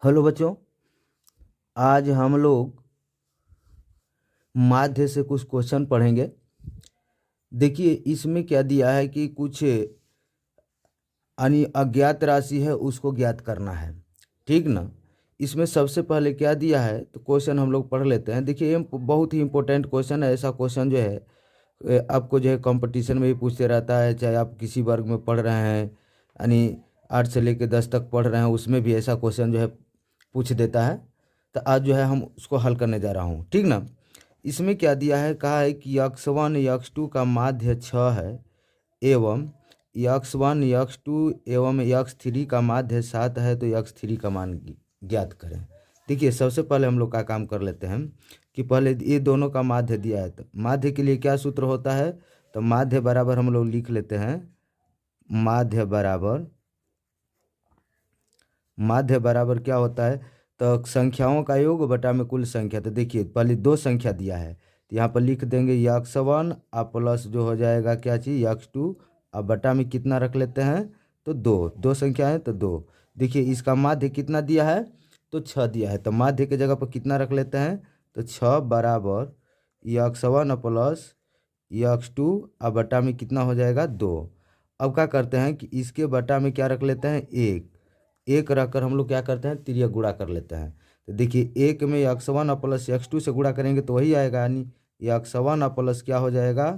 Hello बच्चों, आज हम लोग माध्य से कुछ क्वेश्चन पढ़ेंगे। देखिए इसमें क्या दिया है कि कुछ अज्ञात राशि है, उसको ज्ञात करना है। ठीक ना। इसमें सबसे पहले क्या दिया है तो क्वेश्चन हम लोग पढ़ लेते हैं। देखिए ये बहुत ही इंपॉर्टेंट क्वेश्चन है। ऐसा क्वेश्चन जो है आपको जो है कंपटीशन में भी पूछते रहता है, चाहे आप किसी वर्ग में पढ़ रहे हैं, यानी 8 से लेकर 10 तक पढ़ रहे हैं, उसमें भी ऐसा क्वेश्चन जो है पूछ देता है। तो आज जो है हम उसको हल करने जा रहा हूँ। ठीक ना। इसमें क्या दिया है, कहा है कि x1 x2 का माध्य 6 है एवं x1 x2 एवं x3 का माध्य 7 है, तो x3 का मान ज्ञात करें। देखिए सबसे पहले हम लोग का काम कर लेते हैं कि पहले ये दोनों का माध्य दिया है, तो माध्य के लिए क्या सूत्र होता है, तो माध्य बराबर हम लोग लिख लेते हैं, माध्य बराबर क्या होता है, तो संख्याओं का योग बटा में कुल संख्या। तो देखिए पहले दो संख्या दिया है, तो यहाँ पर लिख देंगे x1 और प्लस जो हो जाएगा क्या चीज़ x2, अब बटा में कितना रख लेते हैं, तो दो संख्या है तो 2। देखिए इसका माध्य कितना दिया है, तो 6 दिया है, तो माध्य के जगह पर कितना रख लेते हैं, तो 6 बराबर x1 प्लस x2 और बटा में कितना हो जाएगा 2। अब क्या करते हैं कि इसके बटा में क्या रख लेते हैं, एक रखकर हम लोग क्या करते हैं, तिर्यक गुणा कर लेते हैं। तो देखिए एक में x1 प्लस x2 से गुणा करेंगे तो वही आएगा, यानी x1 प्लस क्या हो जाएगा,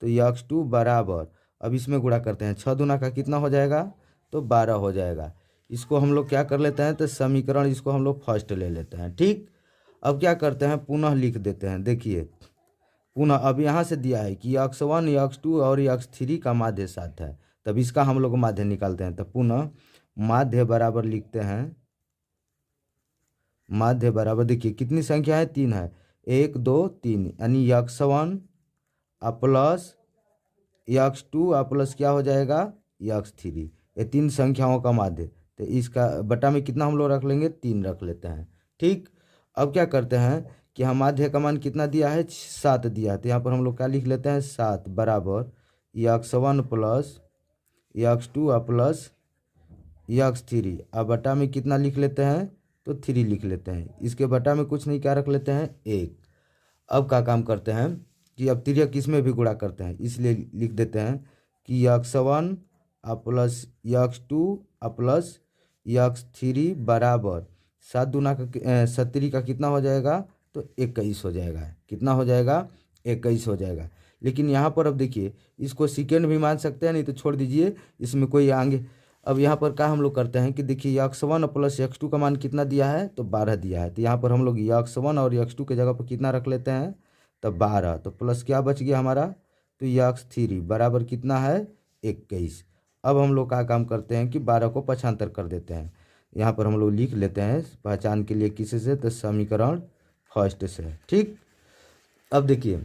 तो x2 बराबर, अब इसमें गुणा करते हैं, 6 दूना का कितना हो जाएगा, तो 12 हो जाएगा। इसको हम लोग क्या कर लेते हैं, तो समीकरण इसको हम लोग फर्स्ट ले लेते हैं। ठीक। अब क्या करते हैं, पुनः लिख देते हैं। देखिए पुनः अब यहाँ से दिया है कि x1 x2 और x3 का माध्य 7 है, तब इसका हम लोग माध्य निकालते हैं। तो पुनः माध्य बराबर लिखते हैं, माध्य बराबर देखिए कितनी संख्या है, 3 है, 1 2 3, यानी x1 प्लस x2 प्लस क्या हो जाएगा x3, ये 3 संख्याओं का माध्य। तो इसका बटा में कितना हम लोग रख लेंगे, 3 रख लेते हैं। ठीक। अब क्या करते हैं कि हम माध्य का मान कितना दिया है, 7 दिया है, तो यहाँ पर हम लोग क्या लिख लेते हैं, 7 बराबर x1 plus x2 plus x3, अब बटा में कितना लिख लेते हैं, तो 3 लिख लेते हैं। इसके बटा में कुछ नहीं, क्या रख लेते हैं, 1। अब का काम करते हैं कि अब तिर्यक किसमें भी गुणा करते हैं, इसलिए लिख देते हैं कि x1 plus x2 plus x3 बराबर 7 दूना का 70 का कितना हो जाएगा, तो 21 हो जाएगा। कितना हो जाएगा, 21 हो जाएगा। लेकिन यहाँ पर अब देखिए इसको सेकेंड भी मान सकते हैं, नहीं तो छोड़ दीजिए, इसमें कोई आगे। अब यहाँ पर क्या हम लोग करते हैं कि देखिए x1 प्लस x2 का मान कितना दिया है, तो 12 दिया है, तो यहाँ पर हम लोग x1 और x2 के जगह पर कितना रख लेते हैं, तो 12, तो प्लस क्या बच गया हमारा, तो x3 बराबर कितना है, 21। अब हम लोग का काम करते हैं कि 12 को पक्षांतर कर देते हैं। यहाँ पर हम लोग लिख लेते हैं पहचान के लिए किसी से, तो समीकरण फर्स्ट से। ठीक। अब देखिए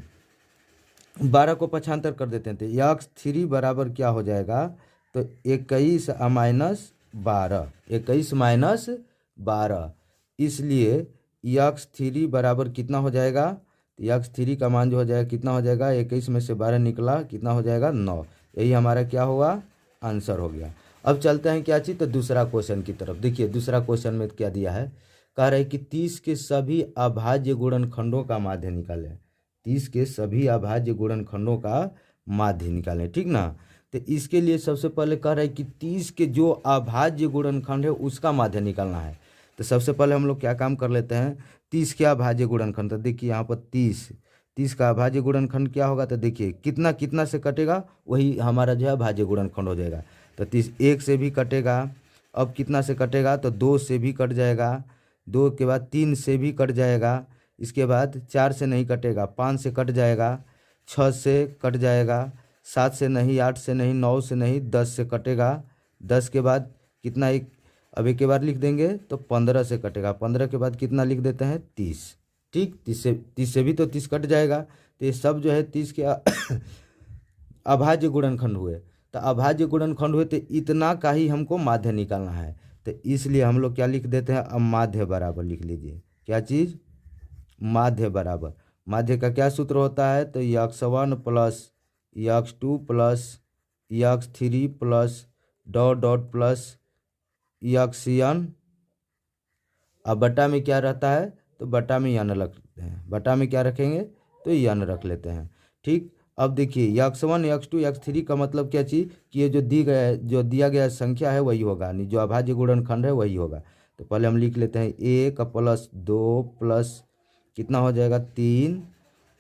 12 को पक्षांतर कर देते हैं, तो x3 बराबर क्या हो जाएगा, तो 21 माइनस 12, 21 माइनस 12, इसलिए x3 बराबर कितना हो जाएगा, तो x3 का मान जो हो जाएगा कितना हो जाएगा, 21 में से 12 निकला, कितना हो जाएगा 9। यही हमारा क्या होगा, आंसर हो गया। अब चलते हैं क्या चीज़, तो दूसरा क्वेश्चन की तरफ। देखिए दूसरा क्वेश्चन में क्या दिया है, कह रहा है कि 30 के सभी अभाज्य गुणनखंडों का माध्य निकालें। 30 के सभी अभाज्य गुणनखंडों का माध्य निकालें। ठीक ना। तो इसके लिए सबसे पहले कह रहा है कि 30 के जो अभाज्य गुणनखंड है उसका माध्य निकालना है। तो सबसे पहले हम लोग क्या काम कर लेते हैं, 30 के अभाज्य गुणनखंड, तो देखिए यहाँ पर 30 का अभाज्य गुणनखंड क्या होगा, तो देखिए कितना कितना से कटेगा, वही हमारा जो है अभाज्य गुणनखंड हो जाएगा। तो 30 1 से भी कटेगा, अब कितना से कटेगा, तो 2 से भी कट जाएगा, 2 के बाद 3 से भी कट जाएगा, इसके बाद 4 से नहीं कटेगा, 5 से कट जाएगा, 6 से कट जाएगा, 7 से नहीं, 8 से नहीं, 9 से नहीं, 10 से कटेगा, 10 के बाद कितना, एक अब एक के बाद लिख देंगे तो 15 से कटेगा, 15 के बाद कितना लिख देते हैं, 30। ठीक। 30 से भी तो 30 कट जाएगा, तो ये सब जो है 30 के अभाज्य गुणनखंड हुए। तो अभाज्य गुणनखंड हुए तो इतना का ही हमको माध्य निकालना है, तो इसलिए हम लोग क्या लिख देते हैं, अब माध्य बराबर लिख लीजिए, क्या चीज़, माध्य बराबर। माध्य का क्या सूत्र होता है, तो x1 plus x2 plus x3 plus dot dot plus xn अब बटा में क्या रहता है, तो बटा में यन रखते हैं, बटा में क्या रखेंगे, तो यन रख लेते हैं। ठीक, अब देखिए x1 x2 x3 का मतलब क्या चीज़ कि ये जो दिया गया संख्या है वही होगा, यानी जो अभाज्य गुणनखंड है वही होगा। तो पहले हम लिख लेते हैं 1 प्लस 2 प्लस कितना हो जाएगा 3,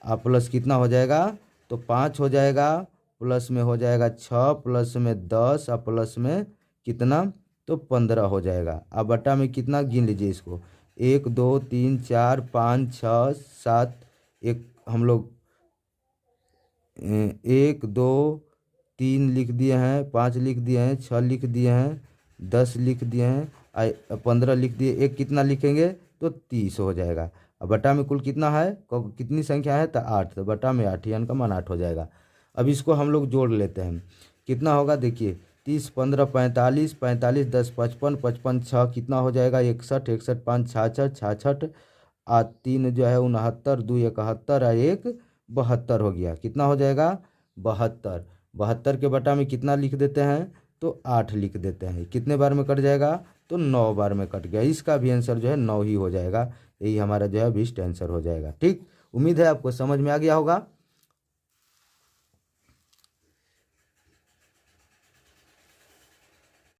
प्लस कितना हो जाएगा, तो 5 हो जाएगा, प्लस में हो जाएगा 6, प्लस में 10, और प्लस में कितना, तो 15 हो जाएगा। अब बटा में कितना गिन लीजिए इसको, 1 2 3 4 5 6 7, एक हम लोग 1 2 3 लिख दिए हैं, 5 लिख दिए हैं, 6 लिख दिए हैं, 10 लिख दिए हैं, 15 लिख दिए, एक कितना लिखेंगे, तो 30 हो जाएगा। अब बटा में कुल कितना है, कितनी संख्या है, तो 8, तो बटा में 8, यानी का मान 8 हो जाएगा। अब इसको हम लोग जोड़ लेते हैं, कितना होगा देखिए, 30 15 45, 45 10 55, 55 6 कितना हो जाएगा 61, 61 5 66, 66 3 जो है 69, 2 71, और 1 72 हो गया, कितना हो जाएगा 72। 72 के बटा में कितना लिख देते हैं, तो 8 लिख देते हैं। कितने बार में कट जाएगा, तो 9 बार में कट गया। इसका भी आंसर जो है 9 ही हो जाएगा। यही हमारा जो है 20 आंसर हो जाएगा। ठीक, उम्मीद है आपको समझ में आ गया होगा।